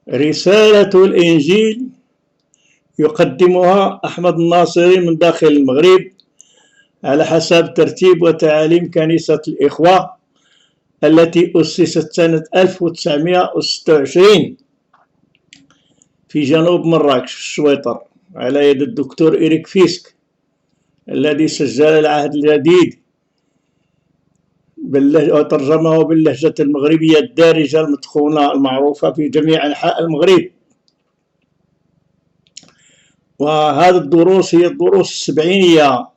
رسالة الإنجيل يقدمها أحمد الناصري من داخل المغرب على حسب ترتيب وتعاليم كنيسة الإخوة التي أسست سنة 1926 في جنوب مراكش في الشويطر على يد الدكتور إريك فيسك الذي سجل العهد الجديد وترجمه باللهجة المغربية الدارجة المتقونة المعروفة في جميع أنحاء المغرب. وهذه الدروس هي الدروس السبعينية،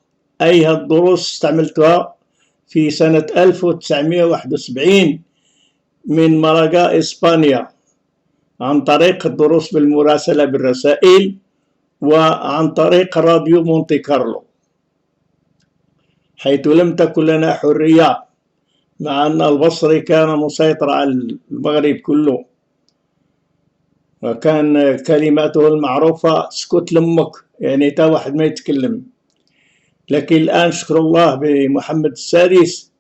أي هذه الدروس استعملتها في سنة 1971 من مالاغا إسبانيا عن طريق الدروس بالمراسلة بالرسائل وعن طريق راديو مونتي كارلو، حيث لم تكن لنا حرية مع أن البصري كان مسيطر على المغرب كله، وكان كلماته المعروفة اسكت لمك، يعني تا واحد ما يتكلم. لكن الآن شكر الله بمحمد السادس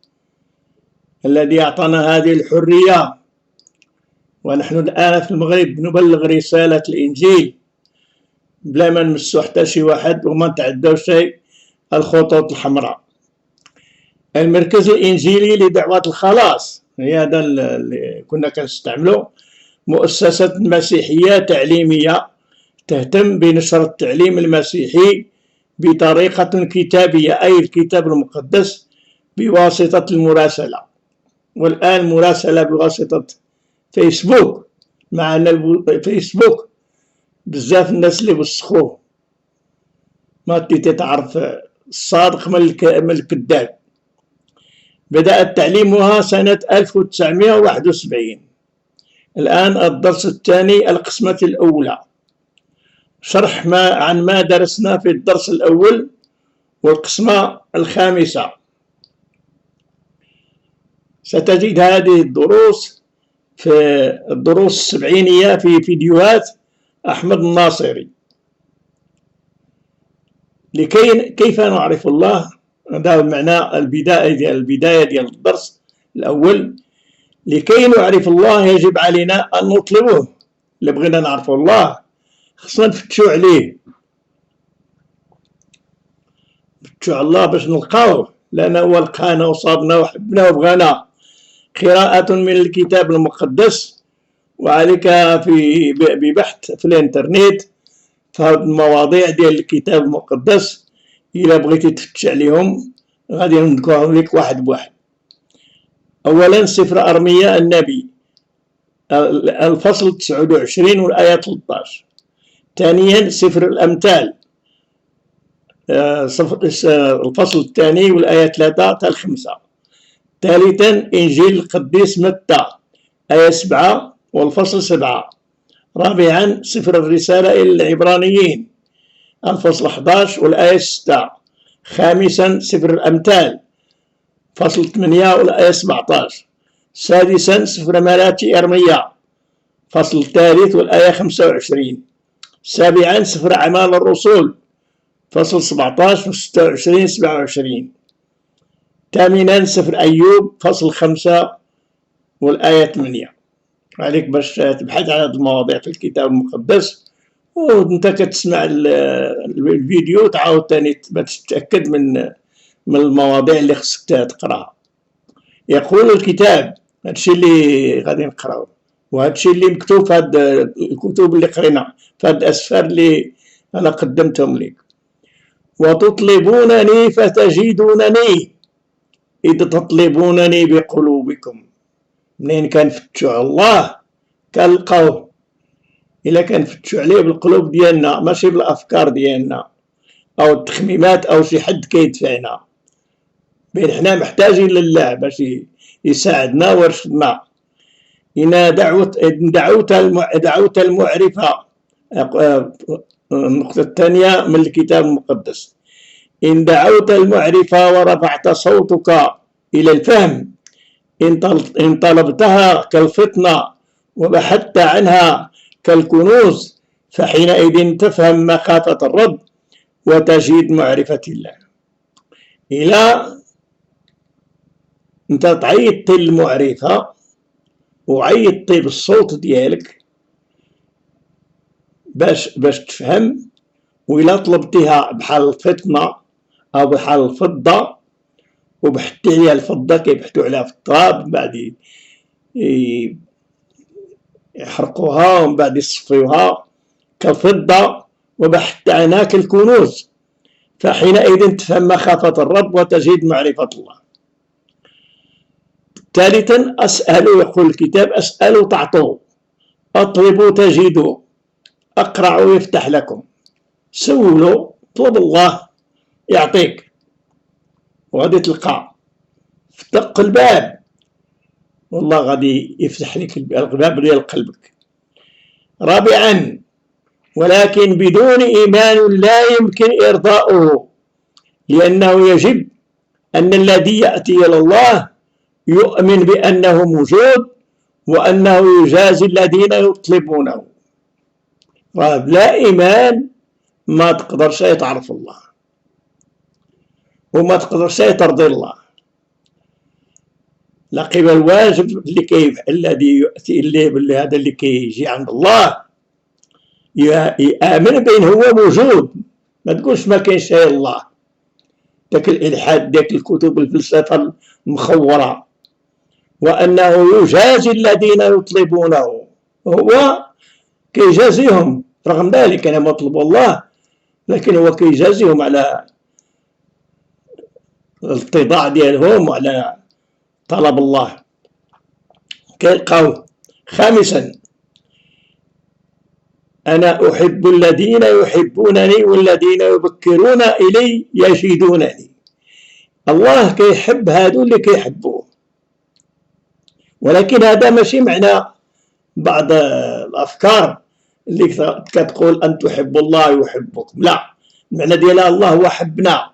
الذي أعطانا هذه الحرية، ونحن الآن في المغرب نبلغ رسالة الإنجيل بلا ما نمسو حتى شي واحد وما نتعداو شيء الخطوط الحمراء. المركز الإنجيلي لدعوة الخلاص هي هذا اللي كنا كنستعملو، مؤسسة مسيحية تعليمية تهتم بنشر التعليم المسيحي بطريقة كتابية، أي الكتاب المقدس بواسطة المراسلة. والآن مراسلة بواسطة فيسبوك، مع أن الفيسبوك بزاف الناس اللي وسخوه ما تتعرف الصادق من الكذاب. بدأت تعليمها سنة 1971. الآن الدرس الثاني القسمة الأولى، شرح عن ما درسنا في الدرس الأول والقسمة الخامسة. ستجد هذه الدروس في الدروس السبعينية في فيديوهات أحمد الناصري. كيف نعرف الله؟ هذا معنى البداية ديال الدرس الأول. لكي نعرف الله يجب علينا أن نطلبه. اللي بغينا نعرف الله خصنا نفتشو عليه، نفتشو على الله باش نلقاوه، لأنه هو لقانا وصابنا وحبنا وبغانا. قراءة من الكتاب المقدس، وعليك ببحث في الانترنت في هذه المواضيع ديال الكتاب المقدس. إلا بغيتي تفتش عليهم غادي نذكرهم لك واحد بواحد. أولا سفر أرميا النبي الفصل 29 والآية 13. ثانيا سفر الأمثال الفصل الثاني والآية 3 حتى 5. ثالثا إنجيل القديس متى آية 7 والفصل 7. رابعا سفر الرسالة إلى العبرانيين الفصل 11 والآية 6. خامسا سفر الأمثال فصل 8 والآية 17. سادسا سفر ملاكي أرميا فصل الثالث والآية 25. سابعا سفر أعمال الرسل فصل 17 و 26 27. ثامنا سفر أيوب فصل 5 والآية 8. عليك باش تبحث على هذه المواضيع في الكتاب المقدس، وانت كتسمع الفيديو تعاود تاني باش تتأكد من المواضيع اللي خصك تقراها. يقول الكتاب، هادشي اللي غادي نقراو وهادشي اللي مكتوب في هاد الكتب اللي قرينا في هاد الأسفار اللي أنا قدمتهم لك. وتطلبونني فتجدونني إذ تطلبونني بقلوبكم. منين كنفتشوا على الله كنلقاوه. إلا كنفتشوا عليه بالقلوب ديالنا ماشي بالأفكار ديالنا أو التخميمات أو شي حد كيدفعنا، بين حنا محتاجين لله باش يساعدنا ويرشدنا. إن دعوت المعرفة. النقطة الثانية من الكتاب المقدس، إن دعوت المعرفة ورفعت صوتك إلى الفهم، إن طلبتها كالفطنة وبحثت عنها كالكنوز، فحينئذ تفهم مخافة الرب وتجد معرفة الله. إلى أنت تعيطتي المعرفة وعيطتي بالصوت ديالك باش تفهم. وإلا طلبتيها بحال الفطنة أو بحال الفضة وبحثتي عليها الفضة كيبحثوا عليها في التراب، من بعد يحرقوها ومن بعد يصفيوها كالفضة، وبحثت عنها كالكنوز، فحينئذ تفهم مخافة الرب وتزيد معرفة الله. ثالثا أسألوا، يقول الكتاب أسألوا تعطوا، أطلبوا تجدوا، أقرعوا يفتح لكم. سولوا، طلب الله يعطيك وغادي تلقى، دق الباب والله غادي يفتح لك الباب ديال قلبك. رابعا ولكن بدون إيمان لا يمكن إرضاؤه، لأنه يجب أن الذي يأتي إلى الله يؤمن بأنه موجود وأنه يجازي الذين يطلبونه. لا إيمان ما تقدرش تعرف الله وما تقدرش ترضي الله. لقب الواجب الذي يؤتي اللي هذا اللي كيجي عند الله يآمن بأنه هو موجود، ما تقولش ما كاينش الله. داك الإلحاد، داك الكتب الفلسفة المخورة، وأنه يجازي الذين يطلبونه، هو كيجازيهم رغم ذلك أنا مطلب الله، لكن هو كيجازيهم على الاتضاع ديالهم وعلى طلب الله كيلقاوه. خامسا أنا أحب الذين يحبونني والذين يبكرون إلي يجدونني. الله كيحب هادو اللي كيحبوه، ولكن هذا ماشي معنى بعض الأفكار اللي كتقول أن تحب الله يحبكم، لا، المعنى ديالها الله هو حبنا،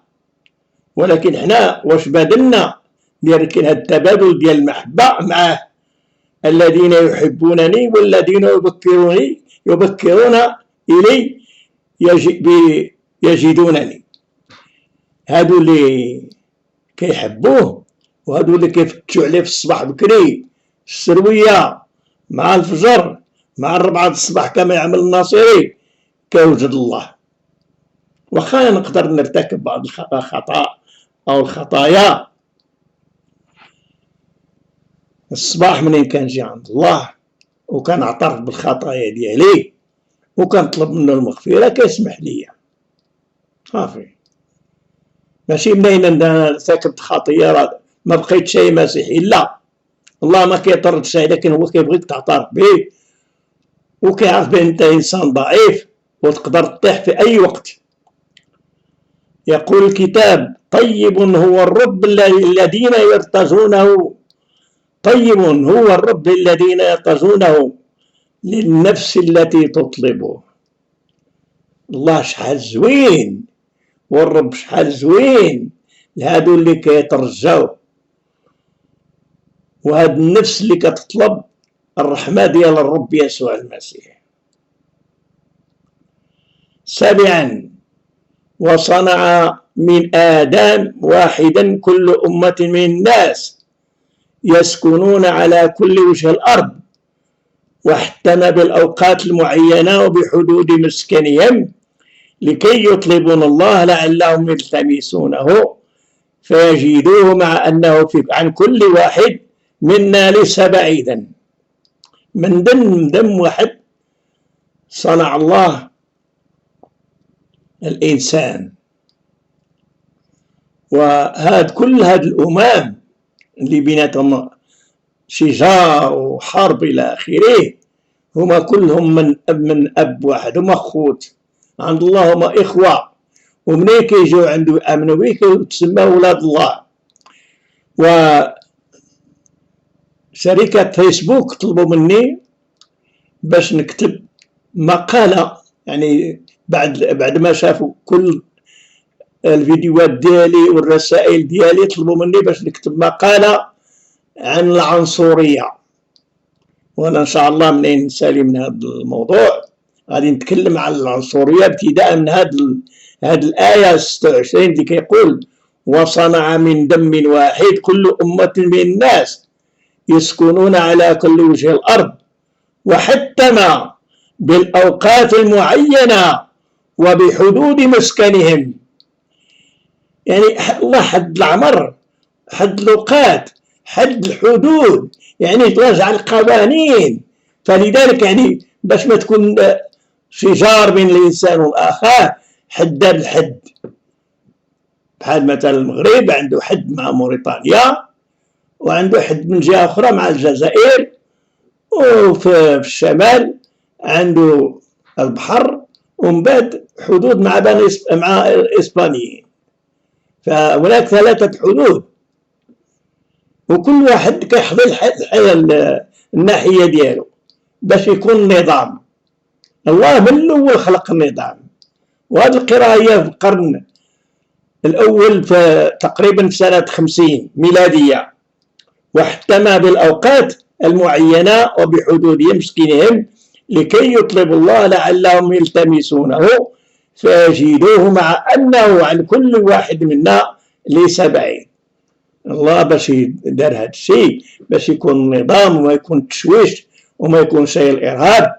ولكن حنا واش بادلنا لكن هذا التبادل ديال المحبة معه. الذين يحبونني والذين يبكرون إلي يجدونني. هادو اللي كيحبوه وهادو اللي كيفتشوا عليه في الصباح بكري السروية مع الفجر مع 4 الصباح كما يعمل الناصري كيوجد الله. وخا نقدر نرتكب بعض الخطأ أو الخطايا الصباح منين كنجي عند الله وكنعترف بالخطايا ديالي وكنطلب منه المغفرة كيسمح ليا صافي. ماشي منين انا ارتكبت خطية راه ما بقيت شي مسيحي، لا، الله ما كيطرد شيء، لكن هو كيبغيك تعترف به وكيعرف بان انت انسان ضعيف وتقدر تطيح في اي وقت. يقول الكتاب طيب هو الرب الذين يرتجونه، طيب هو الرب الذين يرتجونه للنفس التي تطلبه. الله شحال زوين، والرب شحال زوين لهادو اللي كيترجاو، وهاد النفس اللي كتطلب الرحمة ديال الرب يسوع المسيح. سابعا وصنع من آدم واحدا كل أمة من الناس يسكنون على كل وجه الأرض، واحتمى بالأوقات المعينة وبحدود مسكنهم لكي يطلبون الله لعلهم يلتمسونه فيجدوه، مع أنه عن كل واحد منا ليس بعيدا. من دم واحد صنع الله الإنسان، كل هاد الأمم اللي بيناتهم شجار وحرب إلى آخره هما كلهم من أب واحد، هما خوت عند الله، هما إخوة، ومنين كيجيو عنده يآمنوا به كيتسموا ولاد الله. وشركة فيسبوك طلبوا مني باش نكتب مقالة، يعني بعد ما شافوا كل الفيديوهات ديالي والرسائل ديالي طلبوا مني باش نكتب مقالة عن العنصرية. وانا ان شاء الله منين نسالي من هذا الموضوع غادي نتكلم عن العنصرية ابتداء من هذه الآية 26 اللي كيقول وصنع من دم واحد كل أمة من الناس يسكنون على كل وجه الأرض، وحتم بالأوقات المعينة وبحدود مسكنهم. يعني الله حد العمر، حد الأوقات، حد الحدود، يعني تراجع القوانين. فلذلك يعني باش ما تكون شجار بين الإنسان والآخر، حدد الحد. بحال مثلا المغرب عنده حد مع موريتانيا، وعنده حد من جهة أخرى مع الجزائر، وفي الشمال عنده البحر، ومن بعد حدود مع الإسبانيين. فهناك 3 حدود، وكل واحد كيحظي الناحية ديالو باش يكون نظام. الله من الأول خلق النظام، وهذه القراءة هي في القرن الأول في تقريبا في سنة 50 ميلادية، واحتمى بالأوقات المعينة وبحدود مسكنهم لكي يطلبوا الله لعلهم يلتمسونه فيجدوه، مع أنه عن كل واحد منا ليس بعيد. الله باش يدار هذا الشيء باش يكون نظام وما يكون تشويش وما يكون شيء الإرهاب،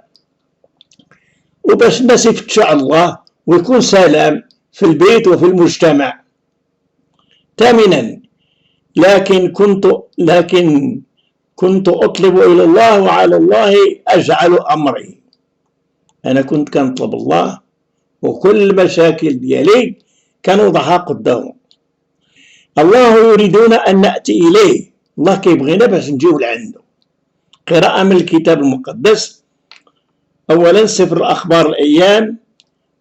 وباش الناس يفتشوا على الله ويكون سلام في البيت وفي المجتمع. 8. لكن كنت أطلب إلى الله وعلى الله أجعل أمري. أنا كنت كنطلب الله وكل المشاكل ديالي كنوضعها قدامه. الله يريدون أن نأتي إليه، الله كيبغينا باش نجيو لعنده. قراءة من الكتاب المقدس. أولا سفر الأخبار الأيام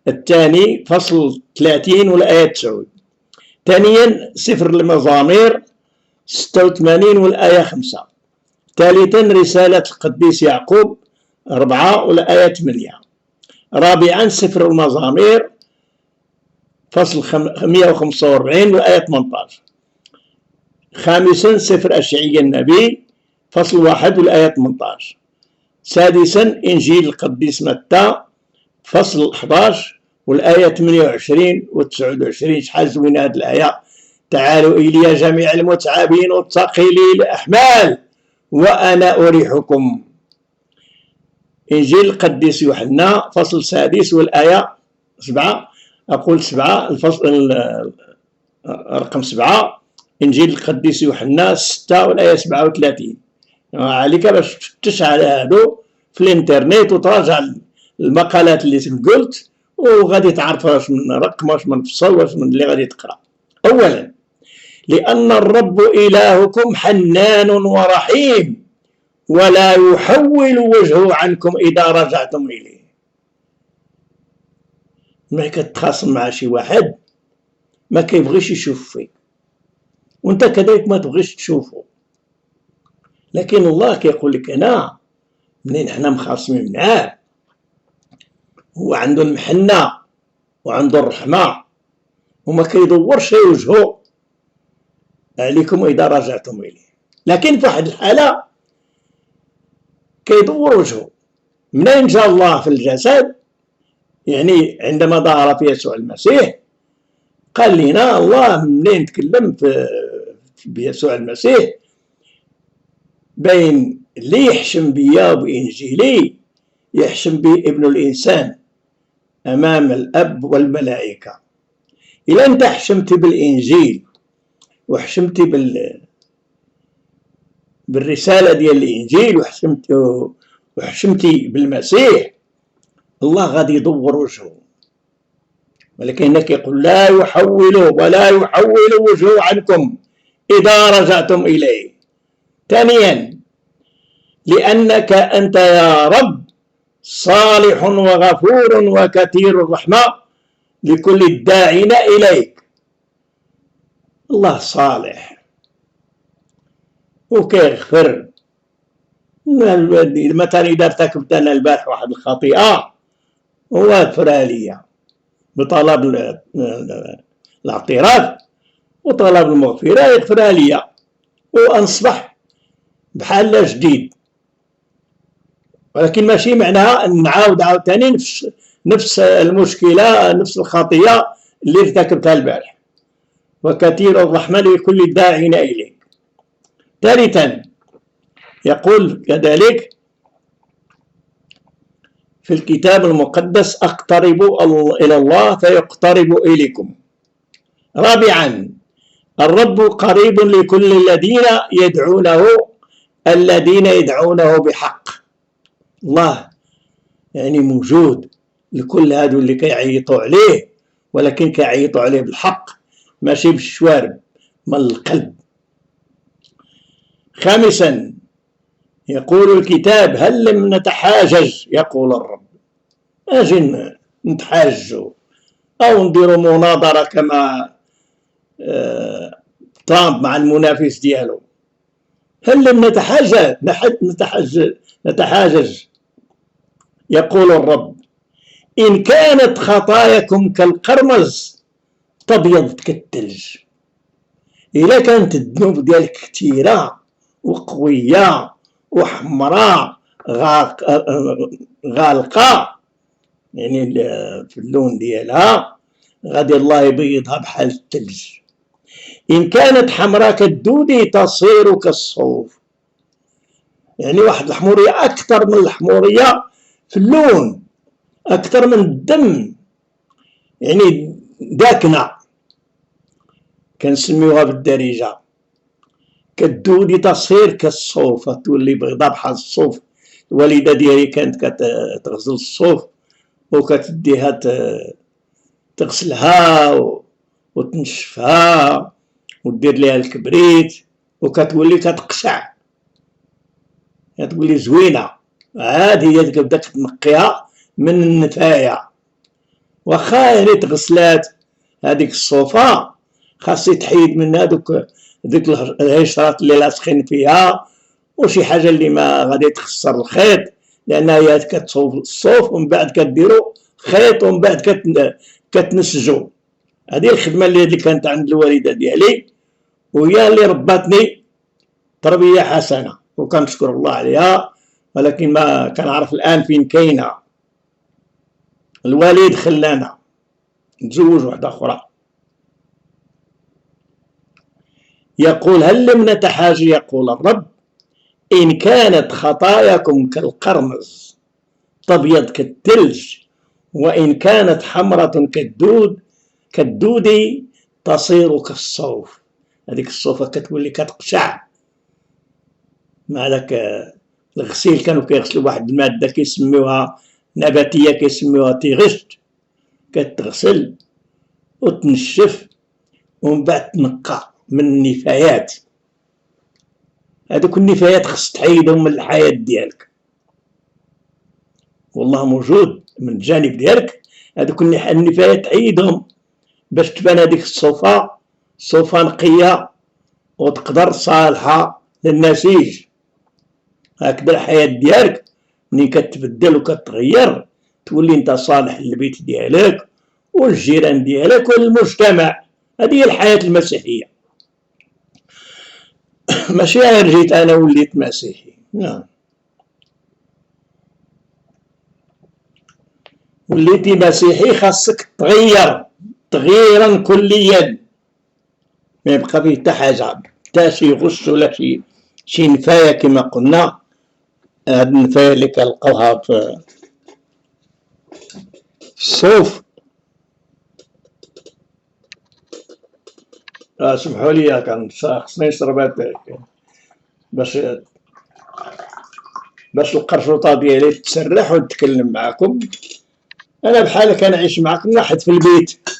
الثاني فصل 30 والآية 9. ثانيا سفر المزامير 86 والآية 5. ثالثا رسالة القديس يعقوب 4 والآية 8. رابعا سفر المزامير فصل 145 والآية 18. خامسا سفر أشعياء النبي فصل 1 والآية 18. سادسا إنجيل القديس متى فصل 11 والآية 28 و 29. شحال زوينة هذه الآية: تعالوا إلي جميع المتعبين والثقيلي الأحمال وأنا أريحكم. إنجيل القديس يوحنا فصل 6 والآية 7. أقول 7 الفصل رقم 7. إنجيل القديس يوحنا 6 والآية 37. عليك باش تفتش على هادو في الانترنت وتراجع المقالات اللي قلت، وغادي تعرف واش من رقم واش من فصل واش من اللي غادي تقرا. اولا لان الرب الهكم حنان ورحيم ولا يحول وجهه عنكم اذا رجعتم اليه. ما كتخاصم مع شي واحد ما كيبغيش يشوف فيك، وانت كذلك ما تبغيش تشوفه، لكن الله كيقول لك انا منين حنا مخاصمين معاه هو عنده المحنة وعنده الرحمة وما كيدورش وجهه عليكم إذا رجعتم إليه. لكن في واحد الحالة كيدور وجهه. منين جاء الله في الجسد؟ يعني عندما ظهر في يسوع المسيح قال لنا الله منين تكلم بيسوع المسيح بين اللي يحشم بيا وبإنجيلي يحشم به ابن الإنسان أمام الأب والملائكة. إذا أنت حشمت بالإنجيل وحشمت بالرسالة ديال الإنجيل وحشمتي بالمسيح، الله غادي يدور وجهه. ولكن هناك يقول لا يحول وجهه عنكم إذا رجعتم إليه. ثانيا لأنك أنت يا رب صالح وغفور وكثير الرحمة لكل الداعين إليك. الله صالح وكيغفر. مثلا إذا ارتكبت أنا البارح واحد الخطيئة هو غفرها لي بطلب الاعتراف وطلب المغفرة، يغفرها لي وأنصبح بحال جديد. ولكن ماشي معناها أن نعاود عاوتاني نفس المشكلة نفس الخطيئة اللي ارتكبتها البارح. وكثير الرحمة لكل الداعين إليك. ثالثا يقول كذلك في الكتاب المقدس اقتربوا إلى الله فيقترب إليكم. رابعا الرب قريب لكل الذين يدعونه بحق. الله يعني موجود لكل هادو اللي كيعيطوا عليه، ولكن كيعيطوا عليه بالحق ماشي بالشوارب، من القلب. خامسا يقول الكتاب: هل لم نتحاجج، يقول الرب، اجي نتحاجوا او نديروا مناظره كما ترامب مع المنافس ديالو. هل لم نتحاجج يقول الرب: إن كانت خطاياكم كالقرمز تبيض كالثلج. إلا كانت الذنوب ديالك كثيرة وقوية وحمراء غالقة، يعني في اللون ديالها، غادي الله يبيضها بحال الثلج. إن كانت حمراء كالدودي تصير كالصوف. يعني واحد الحمورية أكثر من الحمورية في اللون، أكثر من الدم، يعني داكنة، كنسميوها بالدارجة. كالدودي تصير كالصوف، تولي بيضاء بحال الصوف. الوالدة ديالي كانت كتغسل الصوف وكتديها تغسلها وتنشفها ودير ليها الكبريت، وكتولي كتقشع، كتولي زوينة. عاد هي كتبدا تنقيها من النفاية. واخا يعني تغسلات هذيك الصوفة، خاص يتحيد منها ديك الهشرات اللي لاصقين فيها وشي حاجة اللي ما غادي تخسر الخيط، لأنها هي كتصوف الصوف ومن بعد كديرو خيط ومن بعد كتنسجو. هذه الخدمة اللي كانت عند الوالدة ديالي، وهي اللي رباتني تربية حسنة وكنشكر الله عليها. ولكن ما كنعرف الآن فين كاينة. الوالد خلانا نتزوج واحدة أخرى. يقول: هل لم نتحاجج، يقول الرب، إن كانت خطاياكم كالقرمز تبيض كالثلج، وإن كانت حمرة كالدود تصير كالصوف. هذيك الصوفة كتولي كتقشع مع داك الغسيل. كانوا كيغسلوا واحد المادة كيسميوها نباتية، كيسميوها تيغشت، كتغسل وتنشف ومن بعد تنقى من النفايات. هذوك النفايات خص تحيدهم من الحياة ديالك، والله موجود من الجانب ديالك. هذوك النفايات تحيدهم باش تبان هذيك صوفة نقية وتقدر صالحة للنسيج. هكذا الحياة ديالك ملي كتبدل وكتغير تولي انت صالح للبيت ديالك والجيران ديالك والمجتمع. هذه هي الحياة المسيحية. ماشي غير جيت انا وليت مسيحي، نعم، وليتي مسيحي خاصك تغير تغييرا كليا، ما يبقى فيه حتى حاجة، حتى شي غش ولا شي نفاية كما قلنا. هاد النفاية اللي كنلقاوها في الصوف. سمحوا لي، كان خصني نشرب باش القرشوطة ديالي تسرح ونتكلم معكم. انا بحال كنعيش معكم واحد في البيت،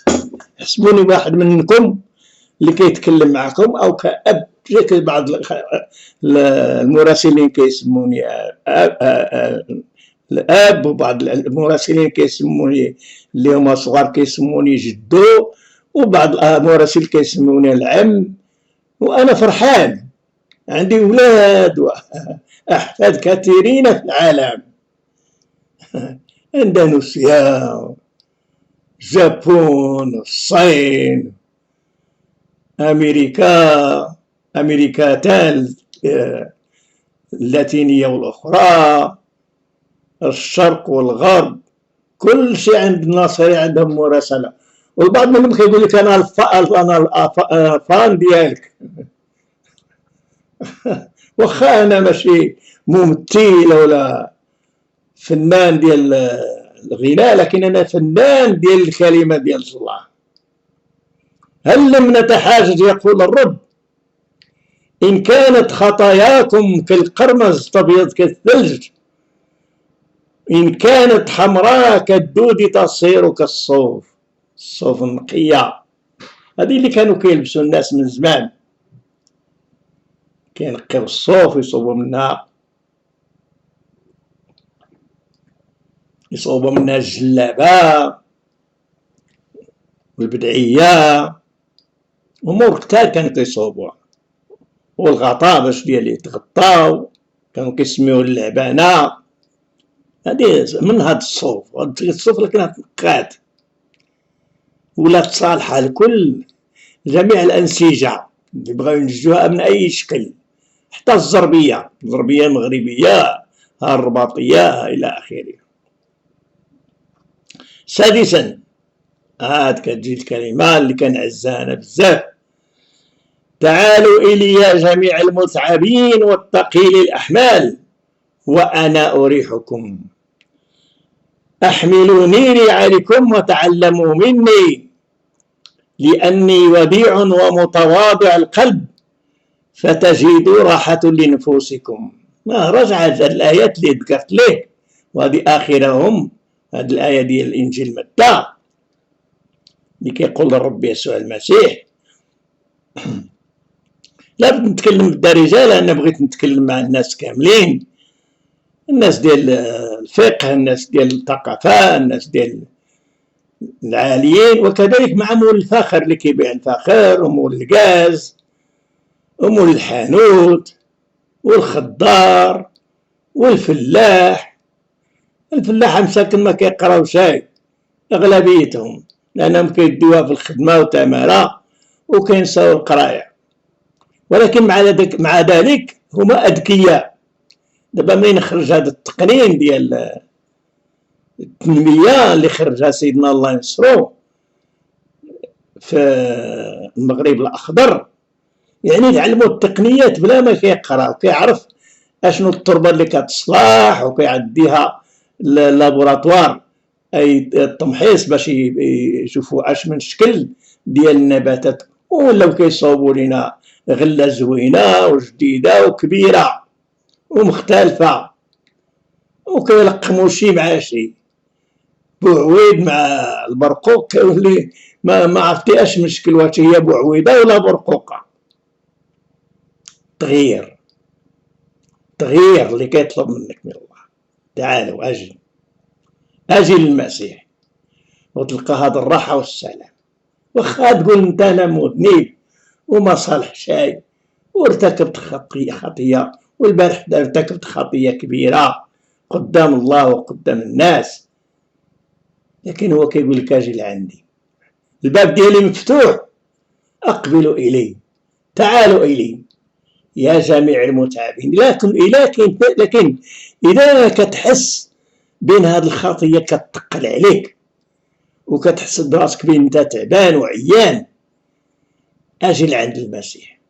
حسبوني واحد منكم اللي كيتكلم معكم، او كأب. بعض المراسلين كيسموني الاب، وبعض المراسلين كيسموني اللي هما صغار كيسموني جدو، وبعض المراسل كيسموني العم. وانا فرحان، عندي ولاد واحفاد كثيرين في العالم، اندونيسيا، اليابان، الصين، أمريكتان اللاتينية والأخرى، الشرق والغرب، كل شيء عند الناصري عندهم مراسلة. والبعض منهم كيقول لك أنا الفان ديالك. واخا أنا ماشي ممثل ولا فنان ديال الغناء، لكن أنا فنان ديال الكلمة ديال الله. هل لم نتحاجج يقول الرب إن كانت خطاياكم كالقرمز تبيض كالثلج، إن كانت حمراء كالدود تصير كالصوف. الصوف النقية هذه اللي كانوا كيلبسوا الناس من زمان، كينقيو الصوف يصوبوا منها الجلابة والبدعية، أمور كتار كانوا كيصوبوها، والغطاء باش ديال يتغطاو كانوا كيسميوه اللعبانة. هذه من هاد الصوف، هاد الصوف اللي كانت تنقات ولات صالحة لكل جميع الأنسجة اللي بغاو ينتجوها من أي شكل، حتى الزربية المغربية، الرباطية إلى آخره. سادسا، عاد كتجي الكلمة اللي كنعزاها بزاف: تعالوا إلي يا جميع المتعبين والثقيل الأحمال وأنا أريحكم، احملوا نيري عليكم وتعلموا مني، لأني وديع ومتواضع القلب فتجدوا راحة لنفوسكم. رجع الآيات اللي ذكرت لك، وهذه آخرهم هذه الآية ديال الإنجيل متى اللي كيقول الرب يسوع المسيح. لا بغيت نتكلم بالدارجة لأن بغيت نتكلم مع الناس كاملين، الناس ديال الفقه، الناس ديال الثقافة، الناس ديال العاليين، وكذلك مع مول الفاخر اللي كيبيع الفاخر ومول الغاز ومول الحانوت والخضار والفلاح. الفلاح مساكن ما كيقراو شيء اغلبيتهم، لانهم كيديوها في الخدمه وتماره وكينساو القرايه، ولكن مع ذلك هما اذكياء. دابا منين خرج هذا التقنين ديال التنميه اللي خرجها سيدنا الله ينصرو في المغرب الاخضر، يعني تعلموا التقنيات بلا ما كيقرا، وكيعرف اشنو التربه اللي كتصلاح، وكيعديها اللابوراتوار اي التمحيص باش يشوفوا اش من شكل ديال النباتات، ولاو كيصاوبوا لنا غله زوينه وجديده وكبيره ومختلفه، وكيلقموا شي مع شي، بوعويد مع البرقوق كيولي ما عرفتي اش مشكل، واش هي بوعويده ولا برقوقه. تغيير اللي كيطلب منك من الله. تعالوا اجي للمسيح وتلقى هذا الراحه والسلام. واخا تقول انت انا مذنب وما صالح شيء وارتكبت خطيه، والبارح ارتكبت خطيه كبيره قدام الله وقدام الناس، لكن هو كيقول لك اجي لعندي، الباب ديالي مفتوح، اقبلوا الي، تعالوا الي يا جميع المتعبين. لكن اذا كتحس بين هذه الخطيه كتثقل عليك وكتحس براسك بين انت تعبان وعيان، اجي لعند المسيح.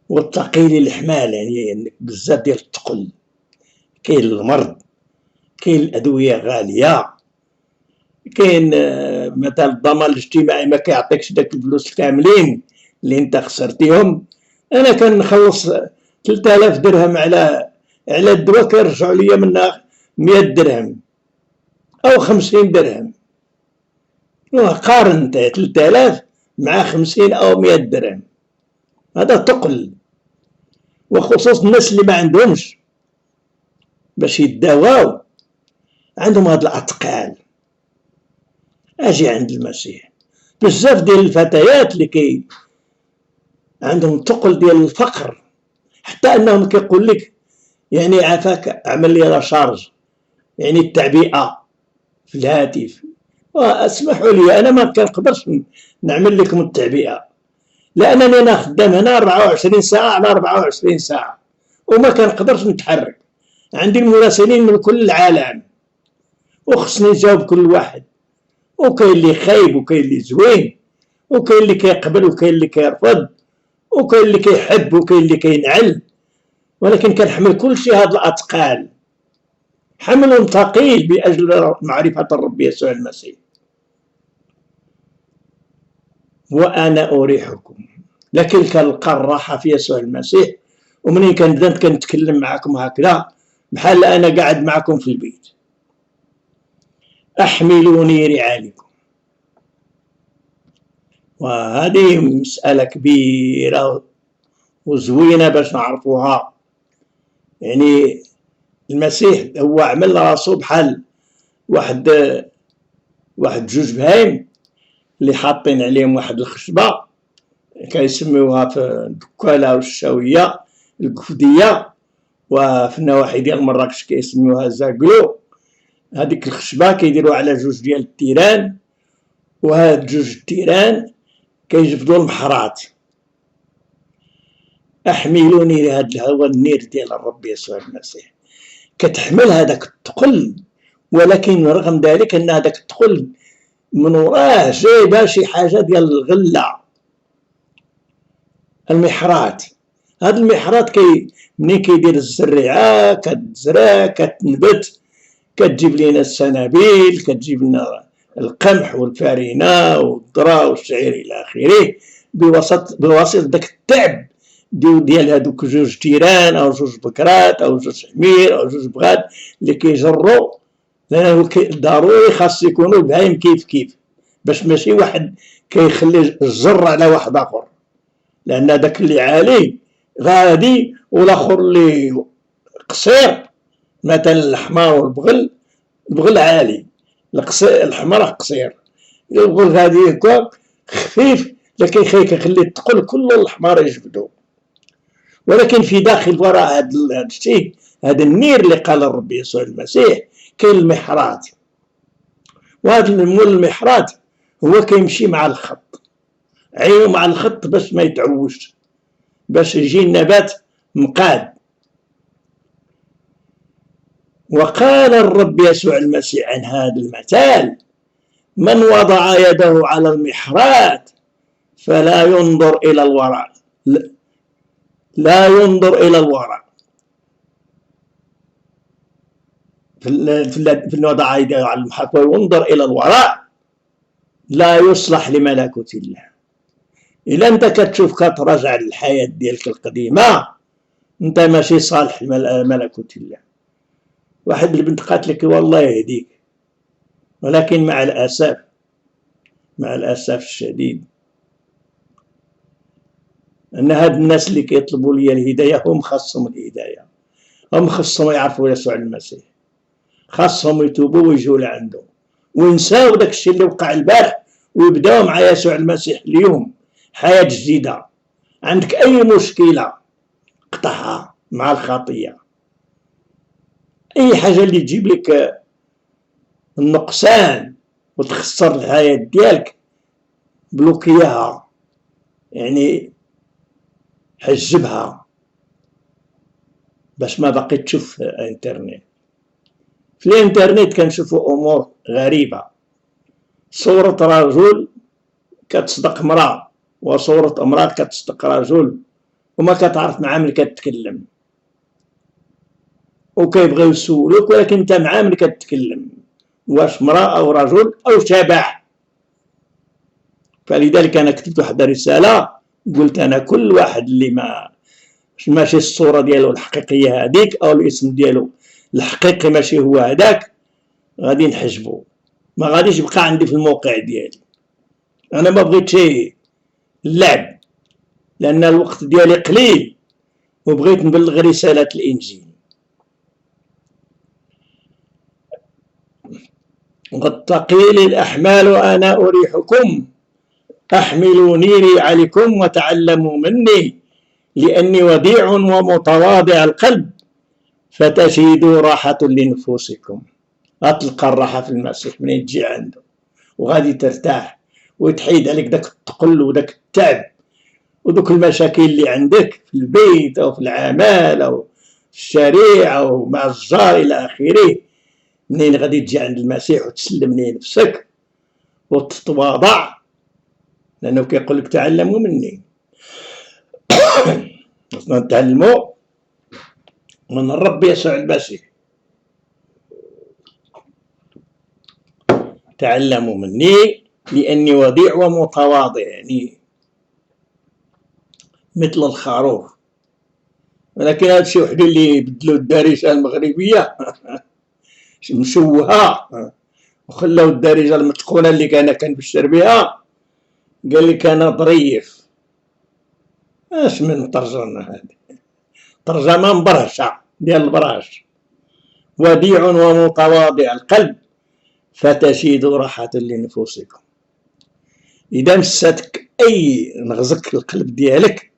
والثقيل الحمال يعني بزاف ديال الثقل، كاين المرض، كاين الادويه غاليه، كاين مثلا الضمان الاجتماعي ما كيعطيكش داك الفلوس كاملين اللي انت خسرتيهم. انا كنخلص 3000 درهم على الدواء، كيرجعوا لي منها 100 درهم او 50 درهم. قارن انت 3000 مع 50 او 100 درهم، هذا ثقل. وخصوص الناس اللي ما عندهمش باش يداواو، عندهم هاد الاثقال. اجي عند المسيح. بزاف ديال الفتيات اللي عندهم ثقل ديال الفقر، حتى انهم كيقول لك يعني عافاك اعمل لي رشارج، يعني التعبئه في الهاتف. واسمحوا لي انا ما كنقدرش نعمل لكم التعبئه، لانني انا خدام هنا 24 ساعه على 24 ساعه وما كنقدرش نتحرك، عندي المراسلين من كل العالم وخصني نجاوب كل واحد، وكاين اللي خايب وكاين اللي زوين، وكاين اللي كيقبل وكاين اللي كيرفض، وكاين اللي كيحب وكاين اللي كينعل، ولكن كنحمل كل شيء هاد الاثقال. حمل ثقيل بأجل معرفة الرب يسوع المسيح. وأنا أريحكم، لكن كنلقى الراحة في يسوع المسيح. ومنين كنبدا كنتكلم معكم هكذا بحال أنا قاعد معكم في البيت. أحملوني رعالكم. وهذه مسألة كبيرة وزوينة باش نعرفوها. يعني المسيح هو عمل راسو بحال واحد جوج بهايم اللي حاطين عليهم واحد الخشبة كيسميوها في الدكالة والشاوية القفدية، وفي النواحي ديال مراكش كيسميوها زاكلو. هذيك الخشبة كيديروها على جوج ديال التيران، وهاد جوج التيران كيجبدوا المحرات. احملوني، هذا هو النير ديال الرب يسوع المسيح. كتحمل هذاك الثقل، ولكن رغم ذلك ان هذاك الثقل من وراه جايبه شي حاجه ديال الغله. المحرات، هاد المحرات منين كيدير الزريعه كتزرع كتنبت، كتجيب لنا السنابل، كتجيب لنا القمح والفارينه والذره والشعير الى اخره، بواسطه داك التعب ديال هادوك جوج تيران او جوج بكرات او جوج حمير او جوج بغاد اللي كيجروا. لانه ضروري خاص يكونوا البهايم كيف باش ماشي واحد كيخلي الجر على واحد اخر، لان داك اللي عالي غادي والاخر اللي قصير، مثلا الحمار والبغل، البغل عالي، الحمار قصير، البغل غادي هكا خفيف، لكن كيخلي الثقل كله الحمار يجبدو. ولكن في داخل وراء هذا الشيء، هذا النير اللي قال الرب يسوع المسيح، كاين المحرات. وهذا المحرات هو كيمشي مع الخط، عينو مع الخط باش ما يتعوش، باش يجي النبات مقاد. وقال الرب يسوع المسيح عن هذا المثال: من وضع يده على المحرات فلا ينظر إلى الوراء، لا ينظر إلى الوراء. في وضع يده على المحرات وينظر إلى الوراء لا يصلح لملكوت الله. إلا أنت كتشوف كتراجع للحياة ديالك القديمة، أنت ماشي صالح لملكوت الله. واحد البنت قالت لك والله يهديك، ولكن مع الأسف الشديد أن هاد الناس اللي كيطلبوا لي الهداية هم خاصهم الهداية، هم خاصهم يعرفوا يسوع المسيح، خاصهم يتوبوا ويجوا لعنده وينساو داك الشيء اللي وقع البارح ويبداو مع يسوع المسيح اليوم حياة جديدة. عندك أي مشكلة قطعها مع الخطية، أي حاجة اللي تجيب لك النقصان وتخسر الحياة ديالك بلوكيها، يعني حجبها باش ما باقي تشوف الانترنت. في الانترنت كنشوفوا امور غريبه، صوره رجل كتصدق امراه وصوره امراه كتصدق رجل وما كتعرف معاه ملي كتكلم، وكيبغيو يسولوك ولكن انت معاه ملي كتكلم واش امراه او رجل او شبح. فلذلك انا كتبت واحد الرساله قلت انا كل واحد اللي ماشي الصوره ديالو الحقيقيه هذيك او الاسم ديالو الحقيقي ماشي هو هذاك غادي نحجبو، ما غاديش يبقى عندي في الموقع ديالي. انا ما بغيتش اللعب لان الوقت ديالي قليل وبغيت نبلغ رساله الانجيل. قد ثقيل الاحمال وانا اريحكم، احملوا نيري عليكم وتعلموا مني لاني وديع ومتواضع القلب فتجدوا راحة لنفوسكم. غتلقى الراحة في المسيح منين تجي عنده، وغادي ترتاح وتحيد عليك داك الثقل وداك التعب ودوك المشاكل اللي عندك في البيت او في العمل او في الشارع او مع الجار الى اخره. منين غادي تجي عند المسيح وتسلم ليه نفسك وتتواضع، لانه كيقول لك تعلموا مني. نتعلموا من الرب يسوع المسيح تعلموا مني لأني وديع ومتواضع، يعني مثل الخروف. ولكن هاد شي وحدين اللي بدلوا الدارجة المغربية مشوهة وخلاو الدارجة المتقونة اللي كان كنبشر بها، قال لك أنا ظريف. اش من ترجمة هذه؟ ترجمة مبرهشة ديال البراش. وديع ومتواضع القلب فتجدوا راحة لنفوسكم. إذا مساتك أي نغزك القلب ديالك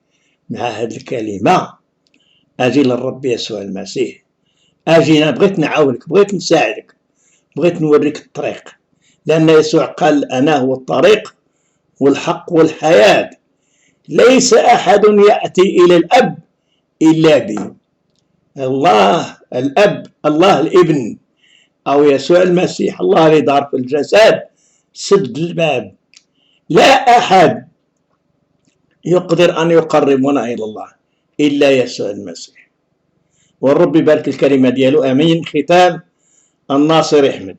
مع هذه الكلمة، أجي للرب يسوع المسيح، أجي أنا بغيت نعاونك، بغيت نساعدك، بغيت نوريك الطريق، لأن يسوع قال أنا هو الطريق والحق والحياة، ليس أحد يأتي إلى الأب إلا بي. الله الأب، الله الابن، أو يسوع المسيح، الله اللي دار في الجسد، سد الباب. لا أحد يقدر أن يقربنا إلى الله إلا يسوع المسيح. والرب يبارك الكلمة ديالو. أمين. ختام الناصر أحمد.